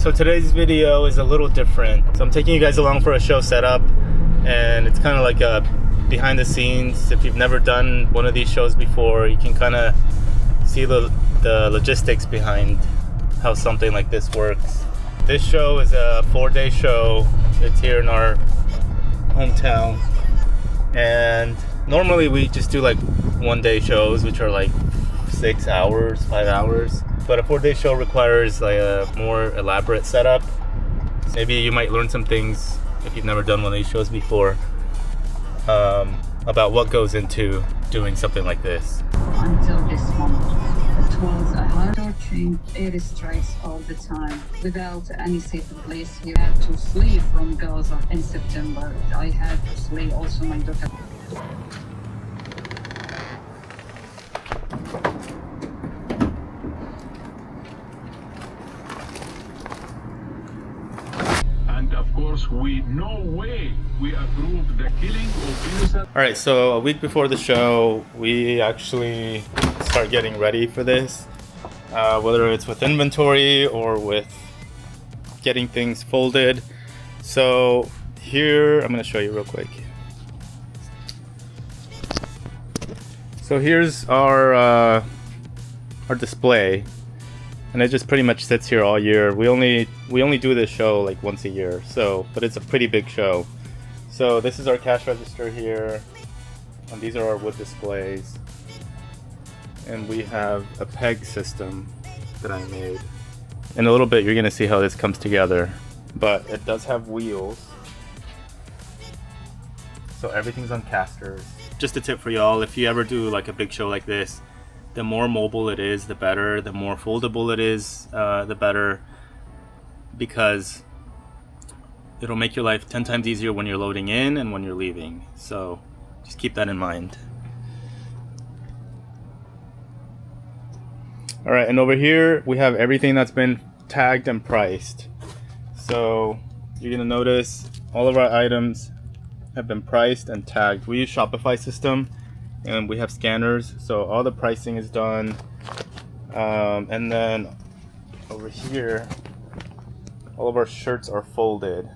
So today's video is a little different. So I'm taking you guys along for a show setup, and it's kind of like a behind the scenes. If you've never done one of these shows before, you can kind of see the logistics behind how something like this works. This show is a 4-day show. It's here in our hometown, and normally we just do like 1-day shows, which are like 6 hours, 5 hours. But a 4-day show requires like a more elaborate setup. Maybe you might learn some things if you've never done one of these shows before, about what goes into doing something like this. Until this moment, it was a hard-working airstrikes all the time. Without any safe place, you had to flee from Gaza in September. I had to flee also my daughter. And of course, no way we approve the killing of innocent. All right, so a week before the show, we actually start getting ready for this, whether it's with inventory or with getting things folded. So here, I'm gonna show you real quick. So here's our display, and it just pretty much sits here all year. We only do this show like once a year, but it's a pretty big show. So this is our cash register here, and these are our wood displays. And we have a peg system that I made. In a little bit, you're gonna see how this comes together, but it does have wheels. So everything's on casters. Just a tip for y'all, if you ever do like a big show like this, the more mobile it is, the better. The more foldable it is, the better, because it'll make your life 10 times easier when you're loading in and when you're leaving. So just keep that in mind. All right, and over here we have everything that's been tagged and priced. So you're gonna notice all of our items have been priced and tagged. We use Shopify system, and we have scanners, so all the pricing is done. And then over here, all of our shirts are folded.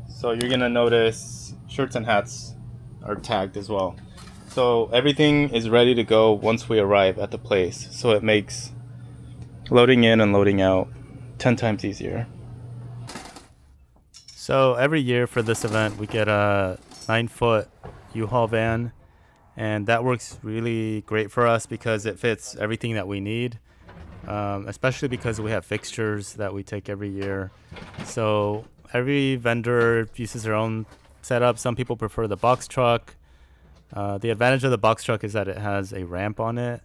So you're gonna notice shirts and hats are tagged as well. So everything is ready to go once we arrive at the place. So it makes loading in and loading out 10 times easier. So every year for this event, we get a 9-foot U-Haul van, and that works really great for us because it fits everything that we need, especially because we have fixtures that we take every year. So every vendor uses their own setup. Some people prefer the box truck. The advantage of the box truck is that it has a ramp on it,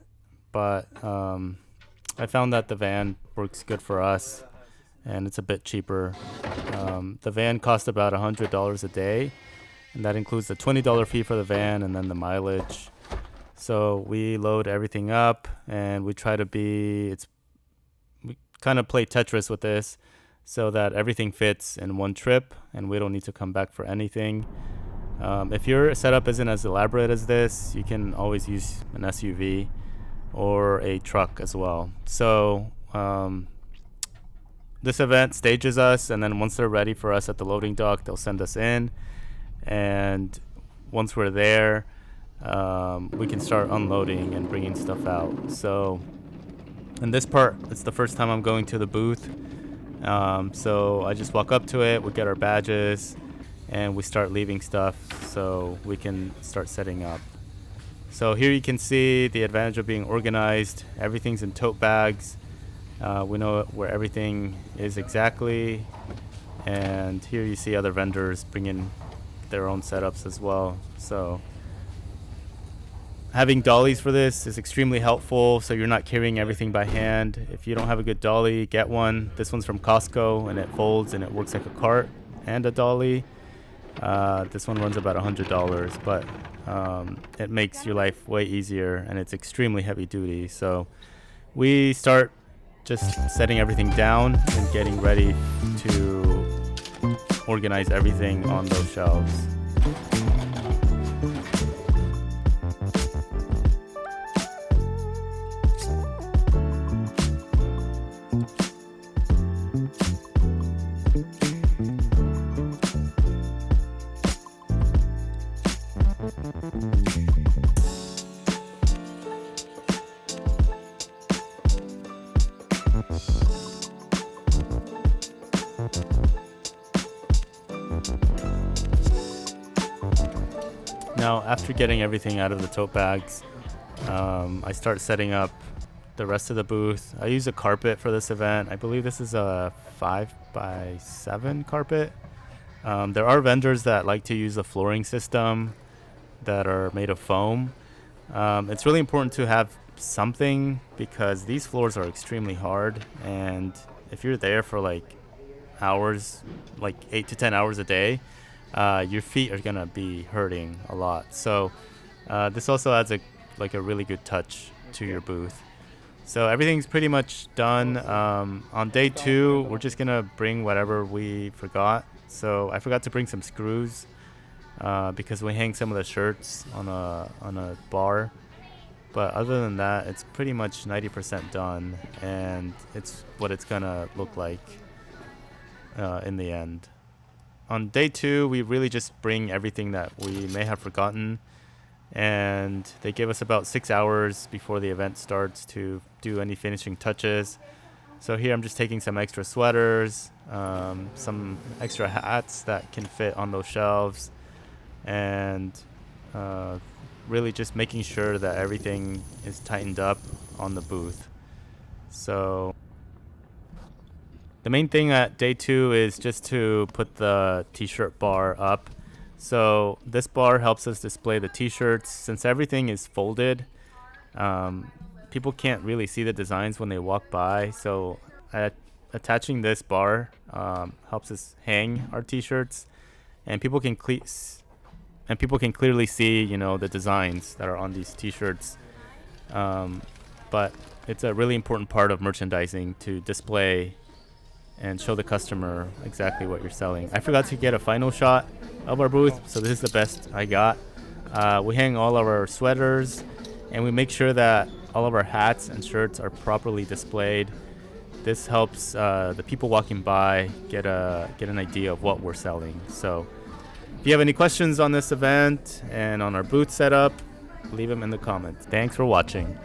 but I found that the van works good for us, and it's a bit cheaper. The van costs about $100 a day, and that includes the $20 fee for the van and then the mileage. So we load everything up, and we try to we kind of play Tetris with this so that everything fits in one trip and we don't need to come back for anything. If your setup isn't as elaborate as this, you can always use an SUV or a truck as well. So this event stages us, and then once they're ready for us at the loading dock, they'll send us in. And once we're there, we can start unloading and bringing stuff out. So in this part, it's the first time I'm going to the booth. So I just walk up to it, we get our badges, and we start leaving stuff so we can start setting up. So here you can see the advantage of being organized. Everything's in tote bags. We know where everything is exactly. And here you see other vendors bringing their own setups as well. So having dollies for this is extremely helpful, so you're not carrying everything by hand. If you don't have a good dolly, get one. This one's from Costco, and it folds and it works like a cart and a dolly. This one runs about $100, but it makes your life way easier, and it's extremely heavy duty. So we start just setting everything down and getting ready to organize everything on those shelves. Now, after getting everything out of the tote bags, I start setting up the rest of the booth. I use a carpet for this event. I believe this is a 5x7 carpet. There are vendors that like to use a flooring system that are made of foam. It's really important to have something because these floors are extremely hard, and if you're there for like hours, like 8 to 10 hours a day, your feet are gonna be hurting a lot. So this also adds a really good touch to your booth. So everything's pretty much done. On day 2, we're just gonna bring whatever we forgot. So I forgot to bring some screws because we hang some of the shirts on a bar. But other than that, it's pretty much 90% done, and it's what it's gonna look like in the end. On day 2, we really just bring everything that we may have forgotten, and they give us about 6 hours before the event starts to do any finishing touches. So here I'm just taking some extra sweaters, some extra hats that can fit on those shelves, and really just making sure that everything is tightened up on the booth. So the main thing at day 2 is just to put the t-shirt bar up. So this bar helps us display the t-shirts. Since everything is folded, people can't really see the designs when they walk by. So attaching this bar helps us hang our t-shirts, and people can clearly see, the designs that are on these t-shirts. But it's a really important part of merchandising to display and show the customer exactly what you're selling. I forgot to get a final shot of our booth, so this is the best I got. We hang all of our sweaters, and we make sure that all of our hats and shirts are properly displayed. This helps the people walking by get an idea of what we're selling. So if you have any questions on this event and on our booth setup, leave them in the comments. Thanks for watching.